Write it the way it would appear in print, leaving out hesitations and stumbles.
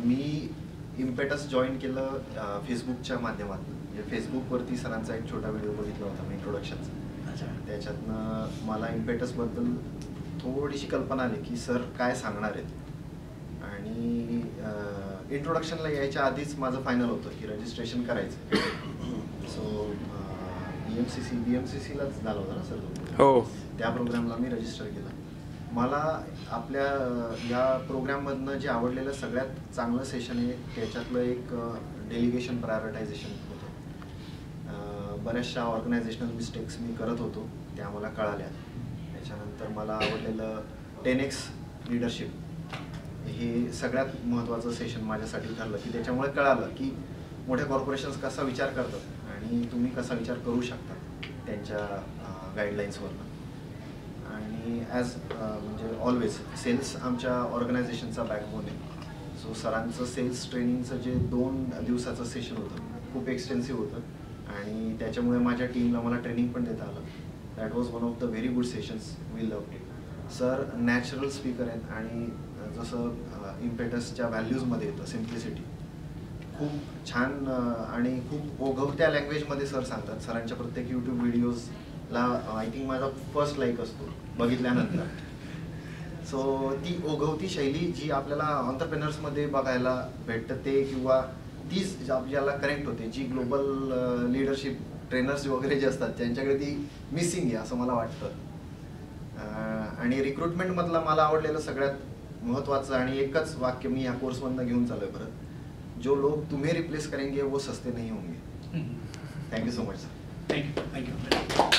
मी impetus join केलं फेसबुकच्या माध्यमातून. म्हणजे फेसबुकवरती सरांचा एक छोटा व्हिडिओ बघितला होता मी इंट्रोडक्शनचा. त्याच्यातनं मला इम्पेटसबद्दल थोडीशी कल्पना आली की सर काय सांगणार आहेत. आणि इंट्रोडक्शनला यायच्या आधीच माझं फायनल होतं की रजिस्ट्रेशन करायचं. सो BMCCलाच झालं होतं ना सर. हो, त्या प्रोग्रामला मी रजिस्टर केलं. मला आपल्या या प्रोग्राममधनं जे आवडलेलं सगळ्यात चांगलं सेशन आहे त्याच्यातलं एक डेलिगेशन प्रायोरिटायझेशन होतं. बऱ्याचशा ऑर्गनायझेशनल मिस्टेक्स मी करत होतो त्या मला कळाल्या. त्याच्यानंतर मला आवडलेलं 10x लीडरशिप हे सगळ्यात महत्त्वाचं सेशन माझ्यासाठी ठरलं की त्याच्यामुळे कळालं की मोठ्या कॉर्पोरेशन्स कसा विचार करतात आणि तुम्ही कसा विचार करू शकता त्यांच्या गाईडलाईन्सवरनं. आणि म्हणजे ऑलवेज सेल्स आमच्या ऑर्गनायझेशनचा बॅकबोन आहे. सो सरांचं सेल्स ट्रेनिंगचं जे 2 दिवसाचं सेशन होतं खूप एक्सटेन्सिव्ह होतं आणि त्याच्यामुळे माझ्या टीमला मला ट्रेनिंग पण देता आलं. That was one of the very good sessions. We love it. Sir natural speaker आहेत आणि जसं इम्पेटसच्या व्हॅल्यूजमध्ये येतं सिम्प्लिसिटी खूप छान आणि खूप ओघवत्या लँग्वेजमध्ये सर सांगतात. सरांच्या प्रत्येक यूट्यूब व्हिडिओजला आय थिंक माझा फर्स्ट लाईक असतो बघितल्यानंतर. सो ती ओघवती शैली जी आपल्याला ऑन्टरप्रेनर्समध्ये बघायला भेटते किंवा तीच आपल्याला कनेक्ट होते जी ग्लोबल लीडरशिप ट्रेनर्स वगैरे जे असतात त्यांच्याकडे ती मिसिंग आहे असं मला वाटतं. आणि रिक्रुटमेंटमधला मला आवडलेलं सगळ्यात महत्त्वाचं आणि एकच वाक्य मी या कोर्समधनं घेऊन चालू आहे परत. जो लोग तुम्हें रिप्लेस करेंगे वो सस्ते नहीं होंगे. Thank you so much sir. Thank you.